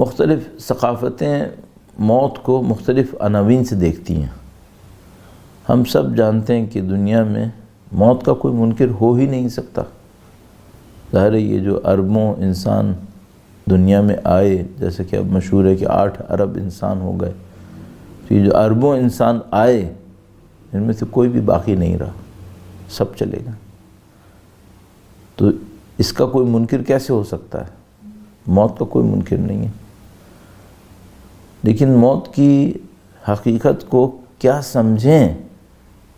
مختلف ثقافتیں موت کو مختلف عناوین سے دیکھتی ہیں۔ ہم سب جانتے ہیں کہ دنیا میں موت کا کوئی منکر ہو ہی نہیں سکتا۔ ظاہر ہے یہ جو اربوں انسان دنیا میں آئے، جیسے کہ اب مشہور ہے کہ 8 ارب انسان ہو گئے، تو یہ جو اربوں انسان آئے ان میں سے کوئی بھی باقی نہیں رہا، سب چلے گئے۔ تو اس کا کوئی منکر کیسے ہو سکتا ہے؟ موت کا کوئی منکر نہیں ہے۔ لیکن موت کی حقیقت کو کیا سمجھیں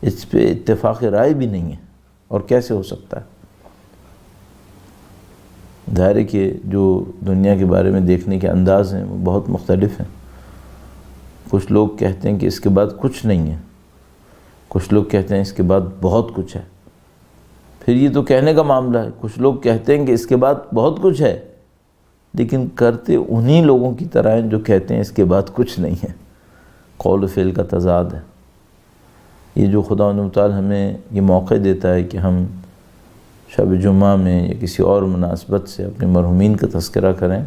اس پہ اتفاق رائے بھی نہیں ہے، اور کیسے ہو سکتا ہے؟ ظاہر ہے کہ جو دنیا کے بارے میں دیکھنے کے انداز ہیں وہ بہت مختلف ہیں۔ کچھ لوگ کہتے ہیں کہ اس کے بعد کچھ نہیں ہے، کچھ لوگ کہتے ہیں اس کے بعد بہت کچھ ہے۔ پھر یہ تو کہنے کا معاملہ ہے، کچھ لوگ کہتے ہیں کہ اس کے بعد بہت کچھ ہے، لیکن کرتے انہی لوگوں کی طرح ہیں جو کہتے ہیں اس کے بعد کچھ نہیں ہے۔ قول و فعل کا تضاد ہے۔ یہ جو خداوند متعال ہمیں یہ موقع دیتا ہے کہ ہم شب جمعہ میں یا کسی اور مناسبت سے اپنے مرحومین کا تذکرہ کریں،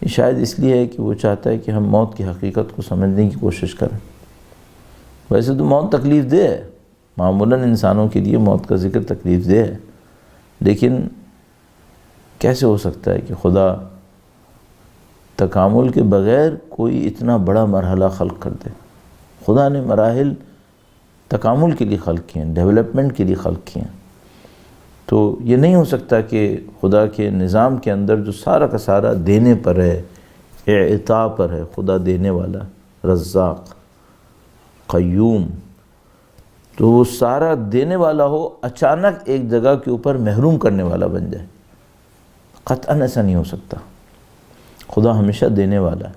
یہ شاید اس لیے ہے کہ وہ چاہتا ہے کہ ہم موت کی حقیقت کو سمجھنے کی کوشش کریں۔ ویسے تو موت تکلیف دہ ہے، معمولاً انسانوں کے لیے موت کا ذکر تکلیف دہ ہے، لیکن کیسے ہو سکتا ہے کہ خدا تکامل کے بغیر کوئی اتنا بڑا مرحلہ خلق کر دے؟ خدا نے مراحل تکامل کے لیے خلق کیے ہیں، ڈیولپمنٹ کے لیے خلق کیے ہیں۔ تو یہ نہیں ہو سکتا کہ خدا کے نظام کے اندر جو سارا کا سارا دینے پر ہے، اعطاء پر ہے، خدا دینے والا، رزاق، قیوم، تو وہ سارا دینے والا ہو، اچانک ایک جگہ کے اوپر محروم کرنے والا بن جائے۔ قطعاً ایسا نہیں ہو سکتا۔ خدا ہمیشہ دینے والا ہے۔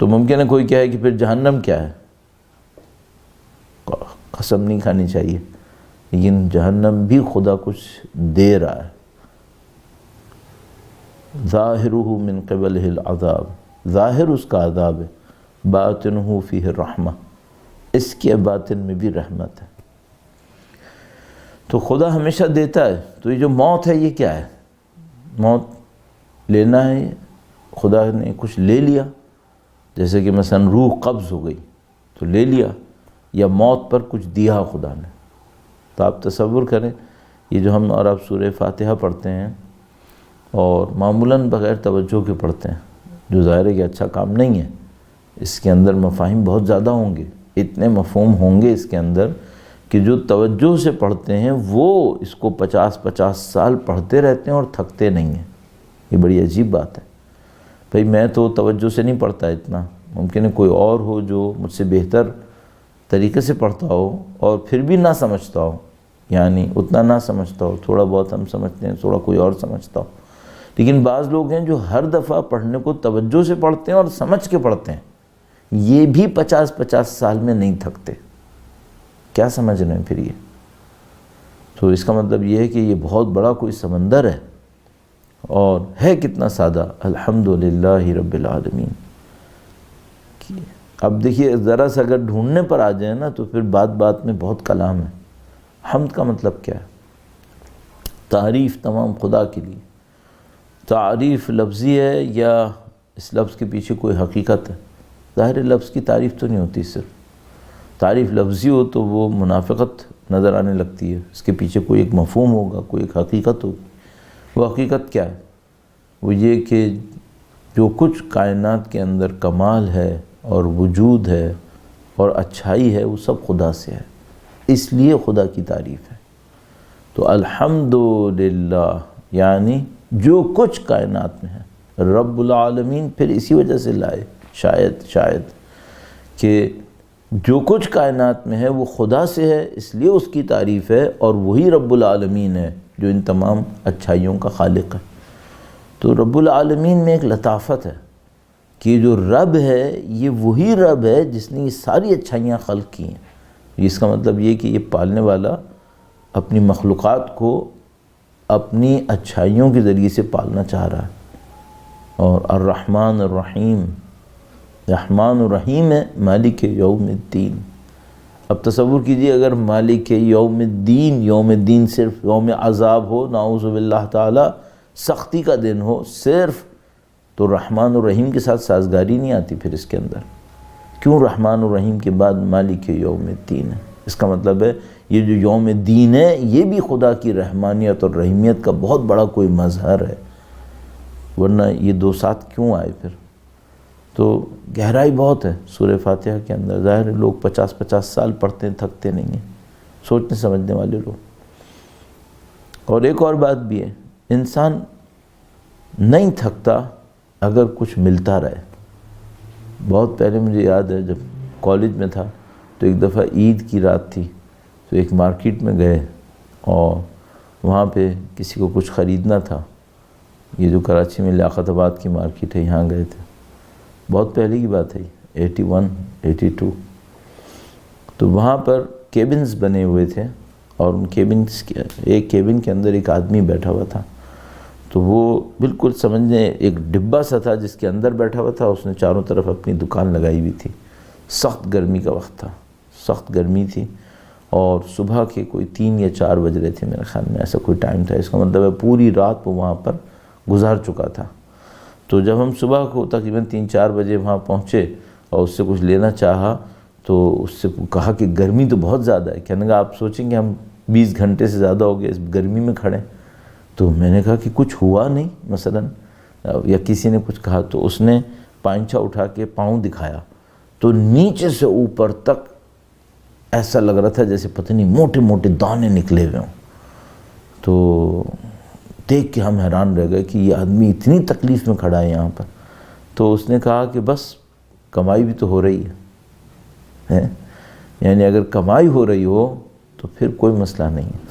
تو ممکن ہے کوئی کہے کہ پھر جہنم کیا ہے؟ قسم نہیں کھانی چاہیے، لیکن جہنم بھی خدا کچھ دے رہا ہے۔ ظاہرہ من قبلہ العذاب، ظاہر اس کا عذاب ہے، باطنہ فیہ الرحمہ، اس کے باطن میں بھی رحمت ہے۔ تو خدا ہمیشہ دیتا ہے۔ تو یہ جو موت ہے یہ کیا ہے؟ موت لینا ہے، خدا نے کچھ لے لیا، جیسے کہ مثلا روح قبض ہو گئی تو لے لیا، یا موت پر کچھ دیا خدا نے۔ تو آپ تصور کریں، یہ جو ہم اور آپ سورہ فاتحہ پڑھتے ہیں اور معمولاً بغیر توجہ کے پڑھتے ہیں، جو ظاہر ہے کہ اچھا کام نہیں ہے، اس کے اندر مفاہیم بہت زیادہ ہوں گے، اتنے مفہوم ہوں گے اس کے اندر کہ جو توجہ سے پڑھتے ہیں وہ اس کو 50 سال پڑھتے رہتے ہیں اور تھکتے نہیں ہیں۔ یہ بڑی عجیب بات ہے۔ بھئی میں تو توجہ سے نہیں پڑھتا اتنا، ممکن ہے کوئی اور ہو جو مجھ سے بہتر طریقے سے پڑھتا ہو اور پھر بھی نہ سمجھتا ہو، یعنی اتنا نہ سمجھتا ہو، تھوڑا بہت ہم سمجھتے ہیں، تھوڑا کوئی اور سمجھتا ہو۔ لیکن بعض لوگ ہیں جو ہر دفعہ پڑھنے کو توجہ سے پڑھتے ہیں اور سمجھ کے پڑھتے ہیں، یہ بھی 50 سال میں نہیں تھکتے۔ کیا سمجھ رہے ہیں پھر یہ؟ تو اس کا مطلب یہ ہے کہ یہ بہت بڑا کوئی سمندر ہے، اور ہے کتنا سادہ، الحمدللہ رب العالمین۔ اب دیکھیے ذرا سا اگر ڈھونڈنے پر آ جائیں نا تو پھر بات بات میں بہت کلام ہے۔ حمد کا مطلب کیا ہے؟ تعریف تمام خدا کے لیے۔ تعریف لفظی ہے یا اس لفظ کے پیچھے کوئی حقیقت ہے؟ ظاہر لفظ کی تعریف تو نہیں ہوتی، صرف تعریف لفظی ہو تو وہ منافقت نظر آنے لگتی ہے، اس کے پیچھے کوئی ایک مفہوم ہوگا، کوئی ایک حقیقت ہوگی۔ وہ حقیقت کیا ہے؟ وہ یہ کہ جو کچھ کائنات کے اندر کمال ہے اور وجود ہے اور اچھائی ہے وہ سب خدا سے ہے، اس لیے خدا کی تعریف ہے۔ تو الحمدللہ یعنی جو کچھ کائنات میں ہے، رب العالمین پھر اسی وجہ سے لائے، شاید کہ جو کچھ کائنات میں ہے وہ خدا سے ہے، اس لیے اس کی تعریف ہے، اور وہی رب العالمین ہے جو ان تمام اچھائیوں کا خالق ہے۔ تو رب العالمین میں ایک لطافت ہے کہ جو رب ہے یہ وہی رب ہے جس نے یہ ساری اچھائیاں خلق کی ہیں۔ اس کا مطلب یہ کہ یہ پالنے والا اپنی مخلوقات کو اپنی اچھائیوں کے ذریعے سے پالنا چاہ رہا ہے۔ اور الرحمن الرحیم، رحمان الرحیم ہے، مالک یوم الدین۔ اب تصور کیجئے اگر مالک یوم الدین، یوم الدین صرف یوم عذاب ہو، نعوذ باللہ تعالی، سختی کا دن ہو صرف، تو رحمان الرحیم کے ساتھ سازگاری نہیں آتی پھر اس کے اندر. کیوں رحمان الرحیم کے بعد مالک یوم الدین ہے؟ اس کا مطلب ہے یہ جو یوم الدین ہے یہ بھی خدا کی رحمانیت اور رحیمیت کا بہت بڑا کوئی مظہر ہے، ورنہ یہ دو ساتھ کیوں آئے پھر؟ تو گہرائی بہت ہے سورہ فاتحہ کے اندر. ظاہر ہے لوگ 50 سال پڑھتے ہیں، تھکتے نہیں ہیں، سوچنے سمجھنے والے لوگ. اور ایک اور بات بھی ہے، انسان نہیں تھکتا اگر کچھ ملتا رہے. بہت پہلے مجھے یاد ہے جب کالج میں تھا تو ایک دفعہ عید کی رات تھی، تو ایک مارکیٹ میں گئے اور وہاں پہ کسی کو کچھ خریدنا تھا. یہ جو کراچی میں لیاقت آباد کی مارکیٹ ہے یہاں گئے تھے، بہت پہلے کی بات ہے 81 82. تو وہاں پر کیبنز بنے ہوئے تھے اور ان کیبنز کے ایک کیبن کے اندر ایک آدمی بیٹھا ہوا تھا. تو وہ بالکل سمجھنے ایک ڈبہ سا تھا جس کے اندر بیٹھا ہوا تھا. اس نے چاروں طرف اپنی دکان لگائی ہوئی تھی. سخت گرمی کا وقت تھا، سخت گرمی تھی اور صبح کے کوئی 3 یا 4 بج رہے تھے میرے خیال میں، ایسا کوئی ٹائم تھا. اس کا مطلب ہے پوری رات وہ وہاں پر گزار چکا تھا. تو جب ہم صبح کو تقریباً 3-4 بجے وہاں پہنچے اور اس سے کچھ لینا چاہا تو اس سے کہا کہ گرمی تو بہت زیادہ ہے. کہنے لگا آپ سوچیں گے ہم 20 گھنٹے سے زیادہ ہو گئے اس گرمی میں کھڑے. تو میں نے کہا کہ کچھ ہوا نہیں مثلا، یا کسی نے کچھ کہا. تو اس نے پائنچا اٹھا کے پاؤں دکھایا تو نیچے سے اوپر تک ایسا لگ رہا تھا جیسے پتہ نہیں موٹے موٹے دانے نکلے ہوئے ہوں. تو دیکھ کے ہم حیران رہ گئے کہ یہ آدمی اتنی تکلیف میں کھڑا ہے یہاں پر. تو اس نے کہا کہ بس کمائی بھی تو ہو رہی ہے، یعنی اگر کمائی ہو رہی ہو تو پھر کوئی مسئلہ نہیں ہے.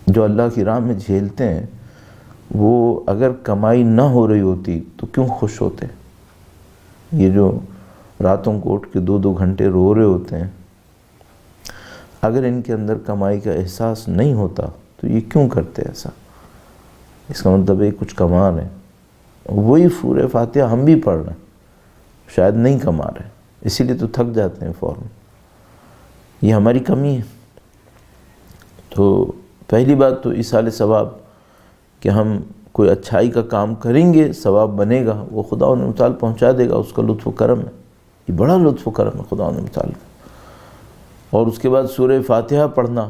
جو اللہ کی راہ میں جھیلتے ہیں وہ اگر کمائی نہ ہو رہی ہوتی تو کیوں خوش ہوتے؟ یہ جو راتوں کو اٹھ کے 2-2 گھنٹے رو رہے ہوتے ہیں، اگر ان کے اندر کمائی کا احساس نہیں ہوتا تو یہ کیوں کرتے ایسا؟ اس کا مطلب ہے کچھ کما رہے ہیں. وہی سورہ فاتحہ ہم بھی پڑھ رہے ہیں، شاید نہیں کما رہے، اسی لیے تو تھک جاتے ہیں فوراً. یہ ہماری کمی ہے. تو پہلی بات تو ایصال ثواب کہ ہم کوئی اچھائی کا کام کریں گے، ثواب بنے گا، وہ خدا متعال پہنچا دے گا. اس کا لطف و کرم ہے، یہ بڑا لطف و کرم ہے خدا متعال کا. اور اس کے بعد سورہ فاتحہ پڑھنا.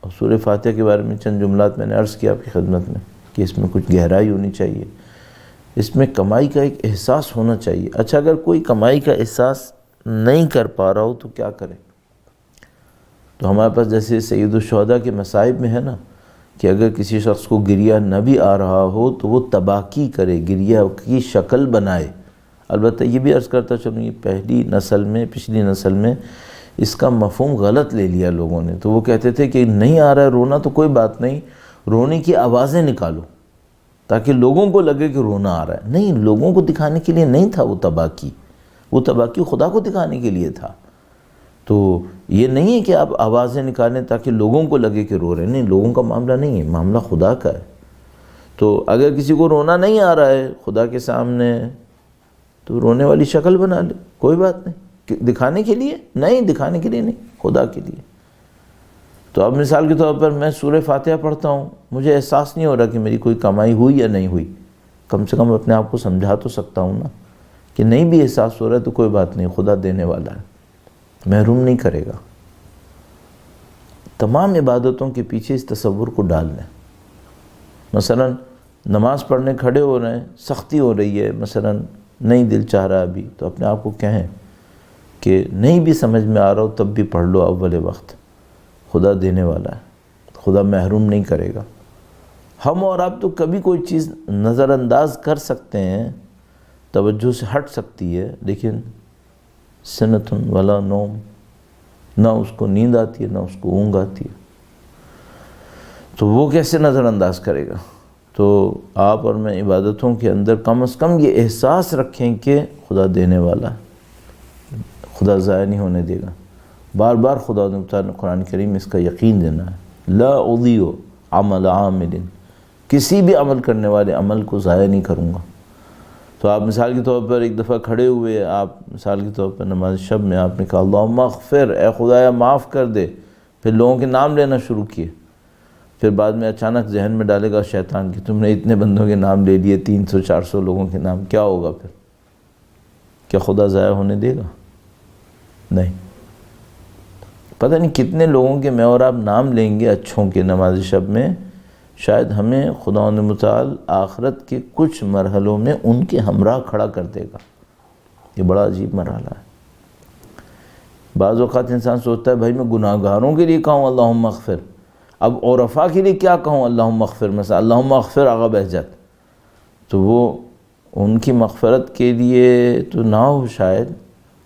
اور سورہ فاتحہ کے بارے میں چند جملات میں نے عرض کیا آپ کی خدمت میں کہ اس میں کچھ گہرائی ہونی چاہیے، اس میں کمائی کا ایک احساس ہونا چاہیے. اچھا اگر کوئی کمائی کا احساس نہیں کر پا رہا ہو تو کیا کرے؟ تو ہمارے پاس جیسے سید الشہداء کے مصائب میں ہے نا کہ اگر کسی شخص کو گریہ نہ بھی آ رہا ہو تو وہ تباکی کرے، گریہ کی شکل بنائے. البتہ یہ بھی عرض کرتا چلوں یہ پچھلی نسل میں اس کا مفہوم غلط لے لیا لوگوں نے. تو وہ کہتے تھے کہ نہیں آ رہا ہے رونا تو کوئی بات نہیں، رونے کی آوازیں نکالو تاکہ لوگوں کو لگے کہ رونا آ رہا ہے. نہیں، لوگوں کو دکھانے کے لیے نہیں تھا وہ تباکی خدا کو دکھانے کے لیے تھا. تو یہ نہیں ہے کہ آپ آوازیں نکالیں تاکہ لوگوں کو لگے کہ رو رہے ہیں. نہیں، لوگوں کا معاملہ نہیں ہے، معاملہ خدا کا ہے. تو اگر کسی کو رونا نہیں آ رہا ہے خدا کے سامنے تو رونے والی شکل بنا لے، کوئی بات نہیں. دکھانے کے لیے نہیں، دکھانے کے لیے نہیں، خدا کے لیے. تو اب مثال کے طور پر میں سورہ فاتحہ پڑھتا ہوں، مجھے احساس نہیں ہو رہا کہ میری کوئی کمائی ہوئی یا نہیں ہوئی. کم سے کم اپنے آپ کو سمجھا تو سکتا ہوں نا کہ نہیں بھی احساس ہو رہا ہے تو کوئی بات نہیں، خدا دینے والا ہے، محروم نہیں کرے گا. تمام عبادتوں کے پیچھے اس تصور کو ڈال لیں. مثلا نماز پڑھنے کھڑے ہو رہے ہیں، سختی ہو رہی ہے، مثلا نہیں دل چاہ رہا ابھی، تو اپنے آپ کو کہیں کہ نہیں بھی سمجھ میں آ رہا ہو تب بھی پڑھ لو اول وقت، خدا دینے والا ہے، خدا محروم نہیں کرے گا. ہم اور آپ تو کبھی کوئی چیز نظر انداز کر سکتے ہیں، توجہ سے ہٹ سکتی ہے، لیکن سنتن ولا نوم، نہ اس کو نیند آتی ہے نہ اس کو اونگ آتی ہے. تو وہ کیسے نظر انداز کرے گا؟ تو آپ اور میں عبادتوں کے اندر کم از کم یہ احساس رکھیں کہ خدا دینے والا ہے، خدا ضائع نہیں ہونے دے گا. بار بار خدا نے قرآن کریم میں اس کا یقین دینا ہے. لا اضیع عمل عامل، کسی بھی عمل کرنے والے عمل کو ضائع نہیں کروں گا. تو آپ مثال کے طور پر ایک دفعہ کھڑے ہوئے، آپ مثال کے طور پر نماز شب میں آپ نے کہا اللہم اغفر، اے خدایا معاف کر دے، پھر لوگوں کے نام لینا شروع کیے. پھر بعد میں اچانک ذہن میں ڈالے گا شیطان کہ تم نے اتنے بندوں کے نام لے لیے، 300-400 لوگوں کے نام، کیا ہوگا پھر؟ کیا خدا ضائع ہونے دے گا؟ نہیں۔ پتہ نہیں کتنے لوگوں کے میں اور آپ نام لیں گے اچھوں کے نماز شب میں، شاید ہمیں خداوند متعال آخرت کے کچھ مرحلوں میں ان کے ہمراہ کھڑا کر دے گا۔ یہ بڑا عجیب مرحلہ ہے۔ بعض اوقات انسان سوچتا ہے بھائی میں گناہ گاروں کے لیے کہوں اللہم اغفر، اب عرفاء کے لیے کیا کہوں اللہم اغفر، مثلا اللہم اغفر آغا بہجت، تو وہ ان کی مغفرت کے لیے تو نہ ہو شاید،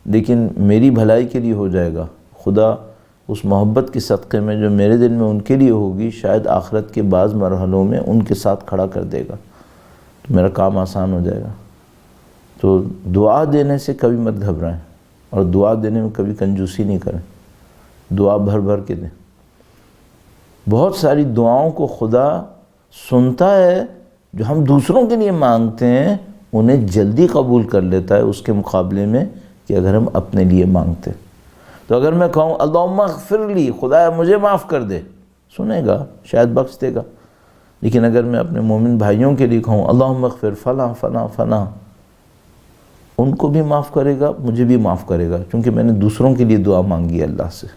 لیکن میری بھلائی کے لیے ہو جائے گا۔ خدا اس محبت کے صدقے میں جو میرے دل میں ان کے لیے ہوگی، شاید آخرت کے بعض مرحلوں میں ان کے ساتھ کھڑا کر دے گا، تو میرا کام آسان ہو جائے گا۔ تو دعا دینے سے کبھی مت گھبرائیں، اور دعا دینے میں کبھی کنجوسی نہیں کریں، دعا بھر بھر کے دیں۔ بہت ساری دعاؤں کو خدا سنتا ہے، جو ہم دوسروں کے لیے مانگتے ہیں انہیں جلدی قبول کر لیتا ہے اس کے مقابلے میں کہ اگر ہم اپنے لیے مانگتے۔ تو اگر میں کہوں اللہم اغفر لی، خدایا مجھے معاف کر دے، سنے گا، شاید بخش دے گا۔ لیکن اگر میں اپنے مومن بھائیوں کے لیے کہوں اللہم اغفر فلاں فلاں فلاں، ان کو بھی معاف کرے گا، مجھے بھی معاف کرے گا، کیونکہ میں نے دوسروں کے لیے دعا مانگی ہے اللہ سے۔